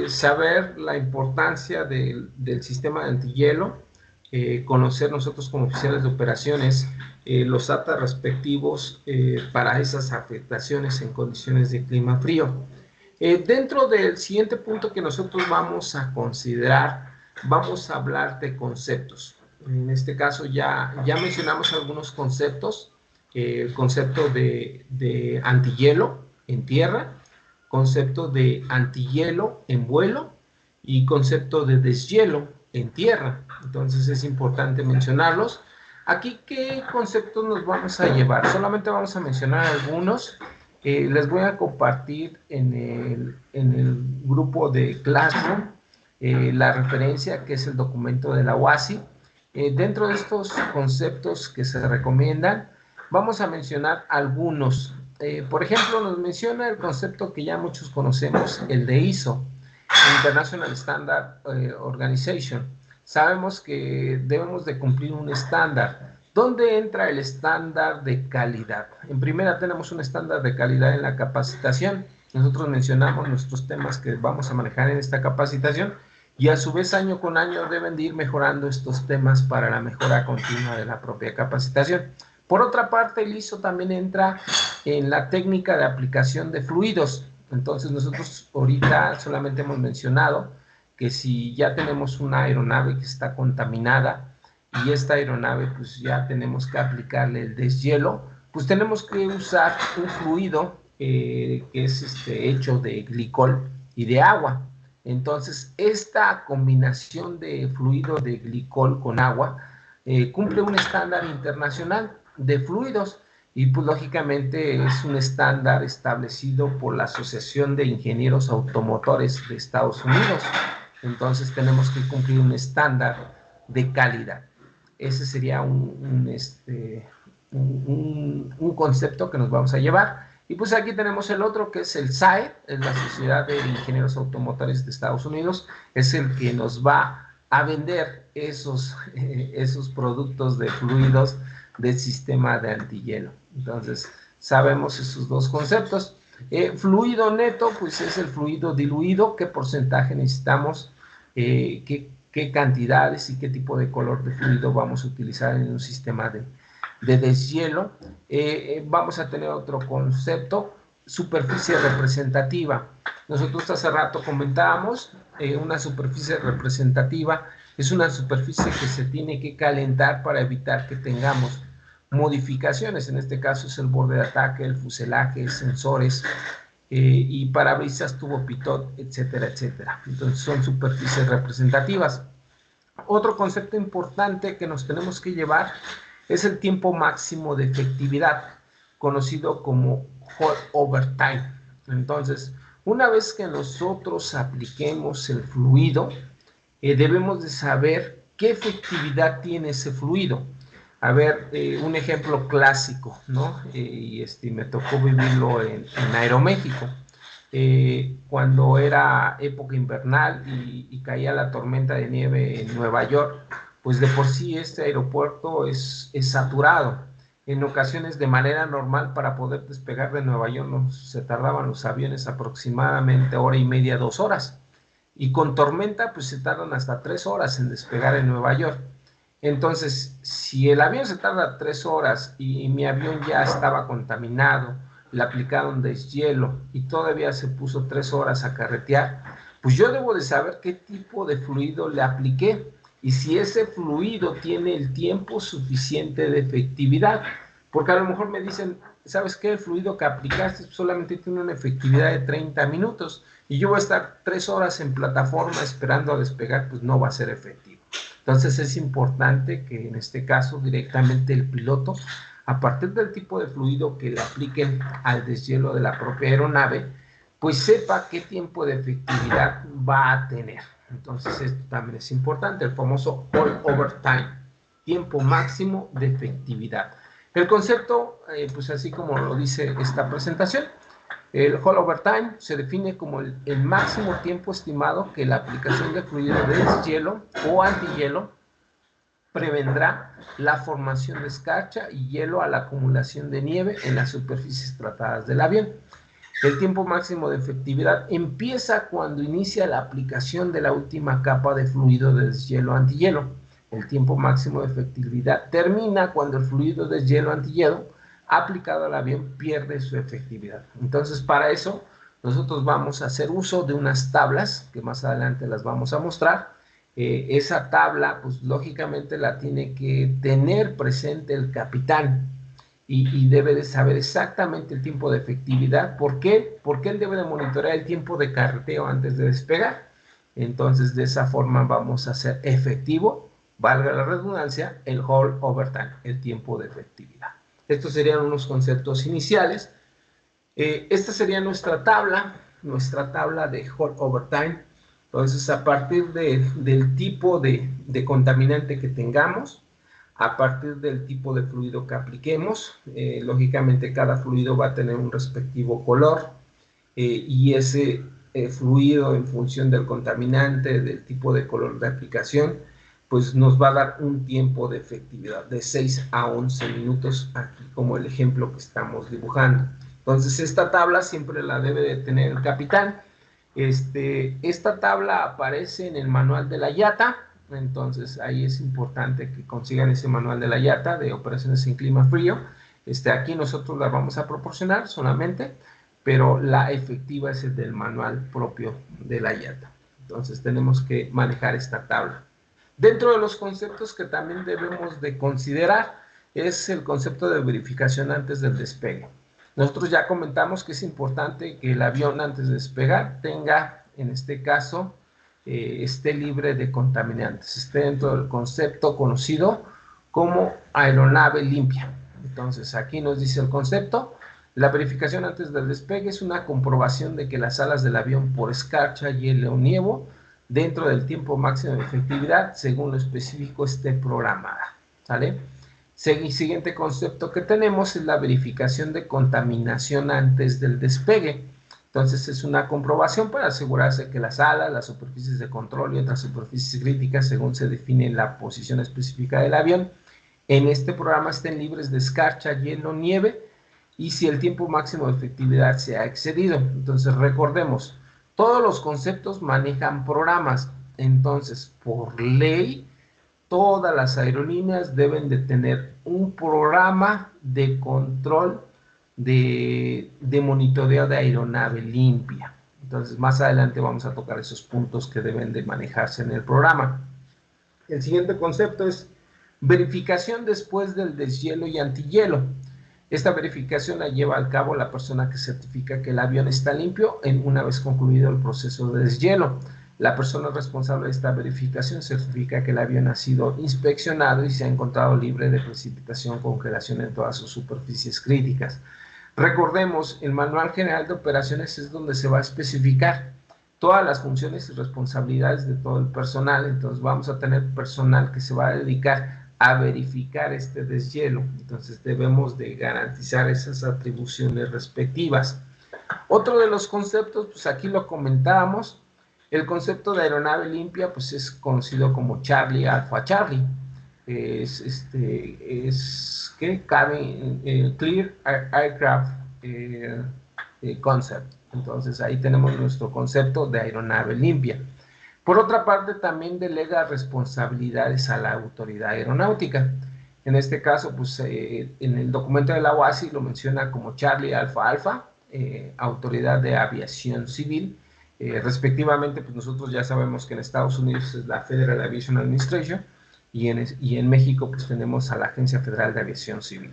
saber la importancia del sistema de antihielo, conocer nosotros como oficiales de operaciones los ATA respectivos para esas afectaciones en condiciones de clima frío. Dentro del siguiente punto que nosotros vamos a considerar, vamos a hablar de conceptos. En este caso ya mencionamos algunos conceptos, el concepto de antihielo en tierra, concepto de antihielo en vuelo y concepto de deshielo en tierra. Entonces es importante mencionarlos. Aquí, ¿qué conceptos nos vamos a llevar? Solamente vamos a mencionar algunos. Les voy a compartir en el grupo de Classroom la referencia que es el documento de la UASI. Dentro de estos conceptos que se recomiendan, vamos a mencionar algunos. Por ejemplo, nos menciona el concepto que ya muchos conocemos, el de ISO, International Standard Organization. Sabemos que debemos de cumplir un estándar. ¿Dónde entra el estándar de calidad? En primera tenemos un estándar de calidad en la capacitación. Nosotros mencionamos nuestros temas que vamos a manejar en esta capacitación y a su vez año con año deben de ir mejorando estos temas para la mejora continua de la propia capacitación. Por otra parte, el ISO también entra en la técnica de aplicación de fluidos. Entonces nosotros ahorita solamente hemos mencionado que si ya tenemos una aeronave que está contaminada y esta aeronave pues ya tenemos que aplicarle el deshielo, pues tenemos que usar un fluido que es hecho de glicol y de agua. Entonces esta combinación de fluido de glicol con agua cumple un estándar internacional de fluidos y pues lógicamente es un estándar establecido por la Asociación de Ingenieros Automotores de Estados Unidos. Entonces tenemos que cumplir un estándar de calidad. Ese sería un concepto que nos vamos a llevar. Y pues aquí tenemos el otro que es el SAE, es la Sociedad de Ingenieros Automotores de Estados Unidos, es el que nos va a vender esos productos de fluidos del sistema de antihielo. Entonces, sabemos esos dos conceptos. Fluido neto, pues es el fluido diluido, qué porcentaje necesitamos, qué cantidades y qué tipo de color de fluido vamos a utilizar en un sistema de deshielo. Vamos a tener otro concepto, superficie representativa. Nosotros hace rato comentábamos, una superficie representativa es una superficie que se tiene que calentar para evitar que tengamos modificaciones. En este caso es el borde de ataque, el fuselaje, sensores y parabrisas, tubo pitot, etcétera, etcétera. Entonces son superficies representativas. Otro concepto importante que nos tenemos que llevar es el tiempo máximo de efectividad, conocido como hot overtime. Entonces, una vez que nosotros apliquemos el fluido, debemos de saber qué efectividad tiene ese fluido. A ver, un ejemplo clásico, ¿no? Y me tocó vivirlo en Aeroméxico. Cuando era época invernal y caía la tormenta de nieve en Nueva York, pues de por sí este aeropuerto es saturado. En ocasiones de manera normal para poder despegar de Nueva York se tardaban los aviones aproximadamente hora y media, 2 horas. Y con tormenta pues se tardan hasta 3 horas en despegar en Nueva York. Entonces, si el avión se tarda 3 horas y mi avión ya estaba contaminado, le aplicaron deshielo y todavía se puso 3 horas a carretear, pues yo debo de saber qué tipo de fluido le apliqué y si ese fluido tiene el tiempo suficiente de efectividad. Porque a lo mejor me dicen, ¿sabes qué? El fluido que aplicaste solamente tiene una efectividad de 30 minutos y yo voy a estar 3 horas en plataforma esperando a despegar, pues no va a ser efectivo. Entonces es importante que en este caso directamente el piloto, a partir del tipo de fluido que le apliquen al deshielo de la propia aeronave, pues sepa qué tiempo de efectividad va a tener. Entonces esto también es importante, el famoso all overtime, tiempo máximo de efectividad. El concepto, pues así como lo dice esta presentación, el all overtime se define como el máximo tiempo estimado que la aplicación de fluido de deshielo o antihielo prevendrá la formación de escarcha y hielo a la acumulación de nieve en las superficies tratadas del avión. El tiempo máximo de efectividad empieza cuando inicia la aplicación de la última capa de fluido de deshielo-antihielo. El tiempo máximo de efectividad termina cuando el fluido de deshielo-antihielo aplicado al avión pierde su efectividad. Entonces, para eso, nosotros vamos a hacer uso de unas tablas, que más adelante las vamos a mostrar. Esa tabla, pues lógicamente la tiene que tener presente el capitán, y debe de saber exactamente el tiempo de efectividad. ¿Por qué? Porque él debe de monitorear el tiempo de carreteo antes de despegar. Entonces, de esa forma vamos a hacer efectivo, valga la redundancia, el hold overtime, el tiempo de efectividad. Estos serían unos conceptos iniciales. Esta sería nuestra tabla de hold overtime. Entonces, a partir del tipo de contaminante que tengamos, a partir del tipo de fluido que apliquemos, lógicamente cada fluido va a tener un respectivo color, y ese fluido, en función del contaminante, del tipo de color de aplicación, pues nos va a dar un tiempo de efectividad de 6 a 11 minutos, aquí como el ejemplo que estamos dibujando. Entonces, esta tabla siempre la debe de tener el capitán. Esta tabla aparece en el manual de la IATA. Entonces, ahí es importante que consigan ese manual de la IATA de operaciones en clima frío. Aquí nosotros la vamos a proporcionar solamente, pero la efectiva es el del manual propio de la IATA. Entonces, tenemos que manejar esta tabla. Dentro de los conceptos que también debemos de considerar es el concepto de verificación antes del despegue. Nosotros ya comentamos que es importante que el avión, antes de despegar, tenga, en este caso, esté libre de contaminantes, esté dentro del concepto conocido como aeronave limpia. Entonces, aquí nos dice el concepto: la verificación antes del despegue es una comprobación de que las alas del avión por escarcha, hielo o nieve, dentro del tiempo máximo de efectividad, según lo específico, esté programada. ¿Sale? Siguiente concepto que tenemos es la verificación de contaminación antes del despegue. Entonces, es una comprobación para asegurarse que las alas, las superficies de control y otras superficies críticas, según se define la posición específica del avión, en este programa estén libres de escarcha, hielo, nieve, y si el tiempo máximo de efectividad se ha excedido. Entonces, recordemos, todos los conceptos manejan programas. Entonces, por ley, todas las aerolíneas deben de tener un programa de control de monitoreo de aeronave limpia. Entonces, más adelante vamos a tocar esos puntos que deben de manejarse en el programa. El siguiente concepto es verificación después del deshielo y antihielo. Esta verificación la lleva a cabo la persona que certifica que el avión está limpio una vez concluido el proceso de deshielo. La persona responsable de esta verificación certifica que el avión ha sido inspeccionado y se ha encontrado libre de precipitación o congelación en todas sus superficies críticas. Recordemos, el Manual General de Operaciones es donde se va a especificar todas las funciones y responsabilidades de todo el personal. Entonces, vamos a tener personal que se va a dedicar a verificar este deshielo. Entonces, debemos de garantizar esas atribuciones respectivas. Otro de los conceptos, pues aquí lo comentábamos, el concepto de aeronave limpia, pues es conocido como Charlie Alpha Charlie. Clear Aircraft Concept. Entonces, ahí tenemos nuestro concepto de aeronave limpia. Por otra parte, también delega responsabilidades a la autoridad aeronáutica. En este caso, pues en el documento de la OASI lo menciona como Charlie Alpha Alpha, Autoridad de Aviación Civil. Respectivamente, pues nosotros ya sabemos que en Estados Unidos es la Federal Aviation Administration, y en México pues tenemos a la Agencia Federal de Aviación Civil.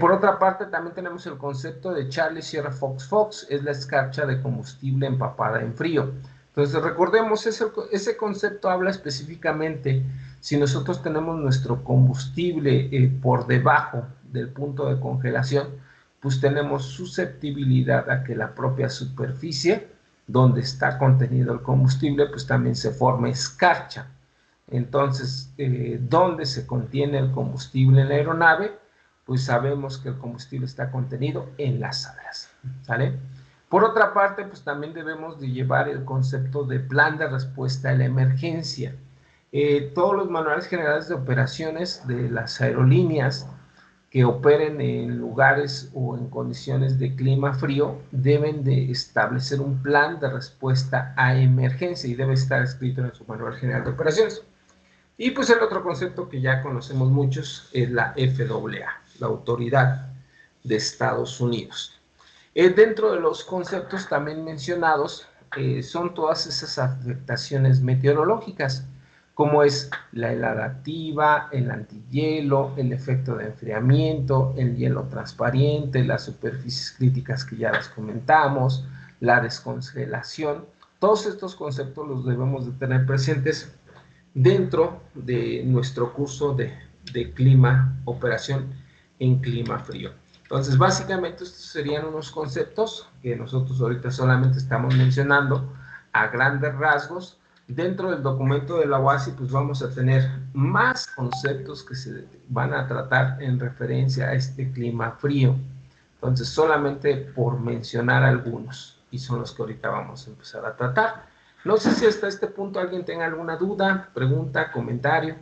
Por otra parte, también tenemos el concepto de Charlie Sierra Fox Fox, es la escarcha de combustible empapada en frío. Entonces, recordemos, ese concepto habla específicamente si nosotros tenemos nuestro combustible por debajo del punto de congelación, pues tenemos susceptibilidad a que la propia superficie donde está contenido el combustible, pues también se forme escarcha. Entonces, donde se contiene el combustible en la aeronave, pues sabemos que el combustible está contenido en las alas, ¿sale? Por otra parte, pues también debemos de llevar el concepto de plan de respuesta a la emergencia. Todos los manuales generales de operaciones de las aerolíneas que operen en lugares o en condiciones de clima frío deben de establecer un plan de respuesta a emergencia y debe estar escrito en su manual general de operaciones. Y pues el otro concepto que ya conocemos muchos es la FAA, la Autoridad de Estados Unidos. Dentro de los conceptos también mencionados son todas esas afectaciones meteorológicas, como es la helada activa, el antihielo, el efecto de enfriamiento, el hielo transparente, las superficies críticas que ya las comentamos, la descongelación. Todos estos conceptos los debemos de tener presentes dentro de nuestro curso de clima, operación en clima frío. Entonces, básicamente estos serían unos conceptos que nosotros ahorita solamente estamos mencionando a grandes rasgos. Dentro del documento de la UASI, pues vamos a tener más conceptos que se van a tratar en referencia a este clima frío. Entonces, solamente por mencionar algunos, y son los que ahorita vamos a empezar a tratar. No sé si hasta este punto alguien tenga alguna duda, pregunta, comentario.